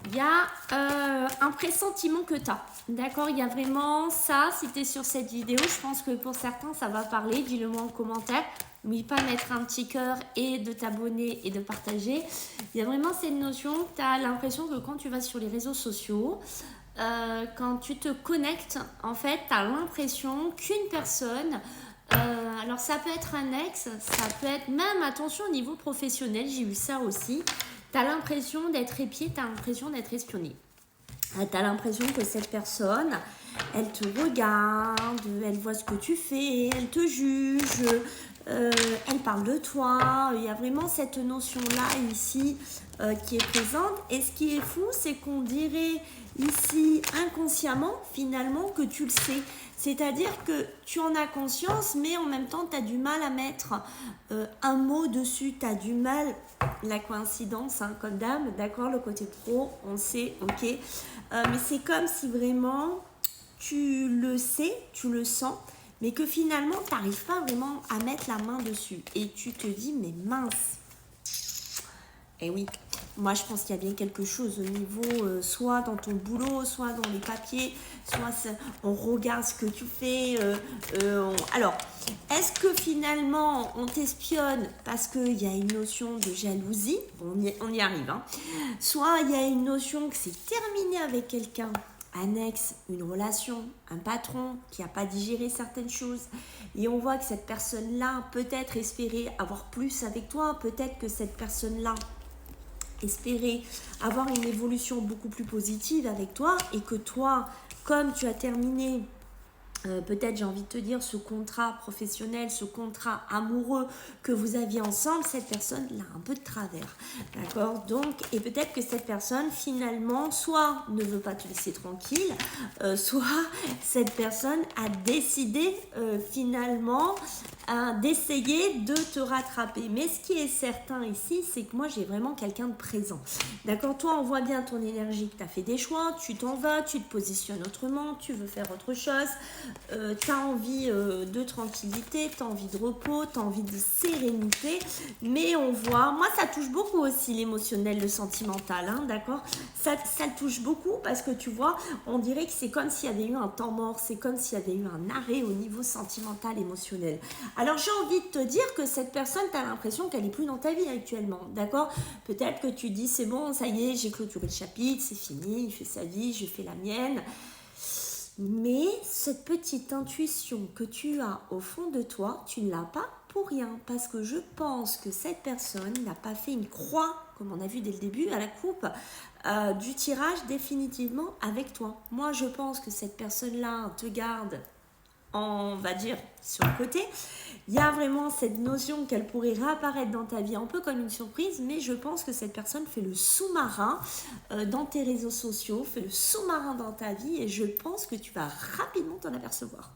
Il y a un pressentiment que tu as. D'accord, il y a vraiment ça. Si tu es sur cette vidéo, je pense que pour certains, ça va parler. Dis-le moi en commentaire. N'oublie pas de mettre un petit cœur et de t'abonner et de partager. Il y a vraiment cette notion. Tu as l'impression que quand tu vas sur les réseaux sociaux, quand tu te connectes, en fait, tu as l'impression qu'une personne, alors ça peut être un ex, ça peut être même, attention, au niveau professionnel, j'ai eu ça aussi. Tu as l'impression d'être épié, tu as l'impression d'être espionné. Tu as l'impression que cette personne, elle te regarde, elle voit ce que tu fais, elle te juge, elle parle de toi. Il y a vraiment cette notion-là ici qui est présente. Et ce qui est fou, c'est qu'on dirait ici inconsciemment, finalement, que tu le sais. C'est-à-dire que tu en as conscience, mais en même temps, tu as du mal à mettre un mot dessus. Tu as du mal, la coïncidence, hein, comme d'hab, d'accord, le côté pro, on sait, ok. Mais c'est comme si vraiment tu le sais, tu le sens, mais que finalement, tu n'arrives pas vraiment à mettre la main dessus. Et tu te dis, mais mince. Eh oui, moi je pense qu'il y a bien quelque chose au niveau, soit dans ton boulot, soit dans les papiers, soit on regarde ce que tu fais. Alors, est-ce que finalement on t'espionne parce qu'il y a une notion de jalousie? On y arrive, hein. Soit il y a une notion que c'est terminé avec quelqu'un, un ex, une relation, un patron qui n'a pas digéré certaines choses, et on voit que cette personne-là peut-être espérait avoir plus avec toi, peut-être que cette personne-là espérer avoir une évolution beaucoup plus positive avec toi, et que toi, comme tu as terminé peut-être, j'ai envie de te dire, ce contrat professionnel, ce contrat amoureux que vous aviez ensemble, cette personne l'a un peu de travers, d'accord? Donc, et peut-être que cette personne, finalement, soit ne veut pas te laisser tranquille, soit cette personne a décidé, finalement, d'essayer de te rattraper. Mais ce qui est certain ici, c'est que moi, j'ai vraiment quelqu'un de présent, d'accord? Toi, on voit bien ton énergie, que tu as fait des choix, tu t'en vas, tu te positionnes autrement, tu veux faire autre chose. Tu as envie de tranquillité, tu as envie de repos, tu as envie de sérénité, mais on voit, moi ça touche beaucoup aussi l'émotionnel, le sentimental, hein, d'accord, ça touche beaucoup parce que tu vois, on dirait que c'est comme s'il y avait eu un temps mort, c'est comme s'il y avait eu un arrêt au niveau sentimental, émotionnel. Alors j'ai envie de te dire que cette personne, tu as l'impression qu'elle n'est plus dans ta vie actuellement, d'accord, peut-être que tu dis c'est bon, ça y est, j'ai clôturé le chapitre, c'est fini, il fait sa vie, je fais la mienne. Mais cette petite intuition que tu as au fond de toi, tu ne l'as pas pour rien. Parce que je pense que cette personne n'a pas fait une croix, comme on a vu dès le début, à la coupe du tirage définitivement avec toi. Moi, je pense que cette personne-là te garde, on va dire, sur le côté. Il y a vraiment cette notion qu'elle pourrait réapparaître dans ta vie un peu comme une surprise, mais je pense que cette personne fait le sous-marin dans tes réseaux sociaux, fait le sous-marin dans ta vie, et je pense que tu vas rapidement t'en apercevoir.